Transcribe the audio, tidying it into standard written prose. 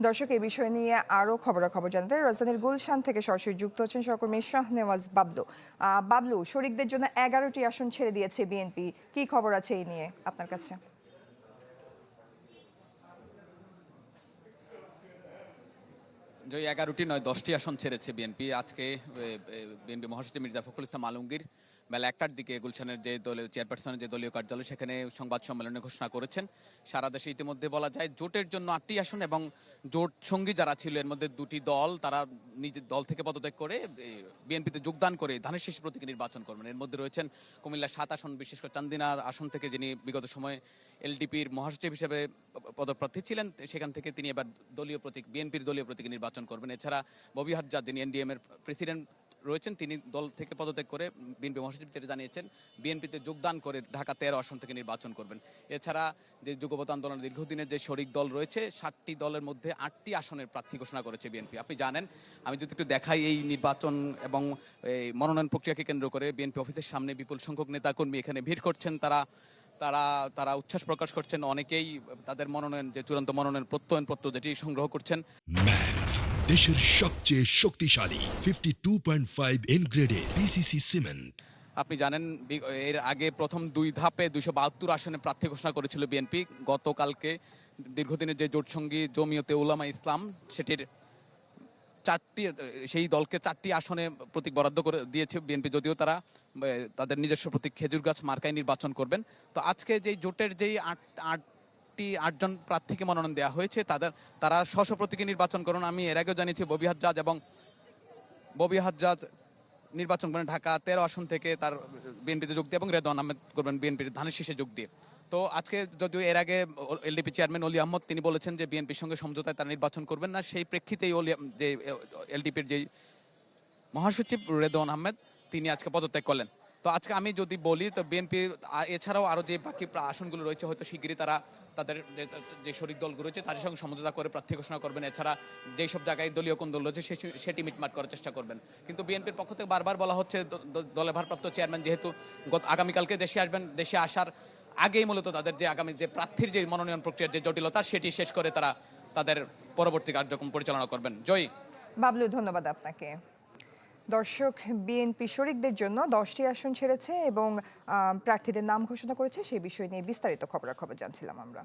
দর্শক এই বিষয় নিয়ে আরো খবরাখবর জানতে রাজধানীর গুলশান থেকে সরাসরি যুক্ত হচ্ছেন সহকর্মী শাহনেওয়াজ বাবলু। বাবলু, শরিকদের জন্য 11টি আসন ছেড়ে দিয়েছে বিএনপি, কি খবর আছে এই নিয়ে আপনার কাছে? যে 11টি নয় 10টি আসন ছেড়েছে বিএনপি। আজকে বিএনপি মহাসচিব মির্জা ফখরুল ইসলাম আলমগীর বেলা 1টার দিকে গুলশানের যে দলীয় চেয়ারপারসনের যে দলীয় কার্যালয় সেখানে সংবাদ সম্মেলনে ঘোষণা করেছেন সারা দেশে ইতিমধ্যে বলা যায় জোটের জন্য 8টি আসন এবং জোট সঙ্গী যারা ছিল এর মধ্যে 2টি দল তারা নিজের দল থেকে পদত্যাগ করে বিএনপিতে যোগদান করে ধানের শীষ প্রতীকে নির্বাচন করবেন। এর মধ্যে রয়েছেন কুমিল্লা 7 আসন, বিশেষ করে চান্দিনা আসন থেকে যিনি বিগত সময়ে এলডিপির মহাসচিব হিসেবে পদপ্রার্থী ছিলেন, সেখান থেকে তিনি এবার দলীয় প্রতীক বিএনপির দলীয় প্রতীকে নির্বাচন করবেন। এছাড়া ববি হাজ্জাদ যিনি এনডিএম এর প্রেসিডেন্ট রয়েছেন, তিনি দল থেকে পদত্যাগ করে বিএনপি মহাসচিব যেটা জানিয়েছেন বিএনপিতে যোগদান করে ঢাকা 13 আসন থেকে নির্বাচন করবেন। এছাড়া যে যুগপৎ আন্দোলনের দীর্ঘদিনের যে শরিক দল রয়েছে 7টি দলের মধ্যে 8টি আসনের প্রার্থী ঘোষণা করেছে বিএনপি। আপনি জানেন, আমি যদি একটু দেখাই এই নির্বাচন এবং এই মনোনয়ন প্রক্রিয়াকে কেন্দ্র করে বিএনপি অফিসের সামনে বিপুল সংখ্যক নেতাকর্মী এখানে ভিড় করছেন। তারা তারা তারা উচ্ছ্বাস প্রকাশ করছেন। অনেকেই তাদের মনোনয়ন যে চূড়ান্ত মনোনয়ন প্রত্যয়নপত্র যেটি সংগ্রহ করছেন। ম্যাক্স, দেশের সবচেয়ে শক্তিশালী 52.5 এন গ্রেডের পিসিসি সিমেন্ট। আপনি জানেন এর আগে প্রথম 2 ধাপে 272 আসনে প্রার্থী ঘোষণা করেছিল বিএনপি। গতকালকে দীর্ঘদিনের যে জোটসঙ্গী জমিয়তে উলামা ইসলাম সেটির সেই দলকে 4টি আসনে প্রতীক বরাদ্দ করে দিয়েছে বিএনপি, যদিও তারা তাদের নিজস্ব প্রতীক খেজুর গাছ মার্কায় নির্বাচন করবেন। তো আজকে যেই জোটের যেই 8জন প্রার্থীকে মনোনয়ন দেওয়া হয়েছে তারা স্ব প্রতীকে নির্বাচন করুন। আমি এর আগেও জানিয়েছি ববি হাজ্জাজ নির্বাচন করেন ঢাকা 13 আসন থেকে, তার বিএনপিতে যোগ দিয়ে, এবং রেদওয়ান আহমেদ করবেন বিএনপির ধানের শীষে যোগ দিয়ে। তো আজকে যদিও এর আগে এলডিপি চেয়ারম্যান অলি আহমদ তিনি বলেছেন যে বিএনপির সঙ্গে সমঝোতায় তারা নির্বাচন করবেন না, সেই প্রেক্ষিতেই যে এলডিপির যে মহাসচিব রেদওয়ান আহমেদ তিনি আজকে পদত্যাগ করলেন। তো আজকে আমি যদি বলি তো বিএনপি এছাড়াও আরও যে বাকি আসনগুলো রয়েছে হয়তো শিগগিরই তারা তাদের যে শরিক দলগুলো রয়েছে তাদের সঙ্গে সমঝোতা করে প্রার্থী ঘোষণা করবেন। এছাড়া যেই সব জায়গায় দলীয় কোন দল রয়েছে সেটি মিটমাট করার চেষ্টা করবেন। কিন্তু বিএনপির পক্ষ থেকে বারবার বলা হচ্ছে দলের ভারপ্রাপ্ত চেয়ারম্যান যেহেতু আগামীকালকে দেশে আসবেন, দেশে আসার আগেই মূলত তাদের যে আগামী যে প্রার্থীর যে মনোনয়ন প্রক্রিয়ার যে জটিলতা সেটি শেষ করে তারা তাদের পরবর্তী কার্যক্রম পরিচালনা করবেন। জয়ী। বাবলু, ধন্যবাদ আপনাকে। দর্শক, বিএনপি শরিকদের জন্য 10টি আসন ছেড়েছে এবং প্রার্থীদের নাম ঘোষণা করেছে, সেই বিষয় নিয়ে বিস্তারিত খবরাখবর জানছিলাম আমরা।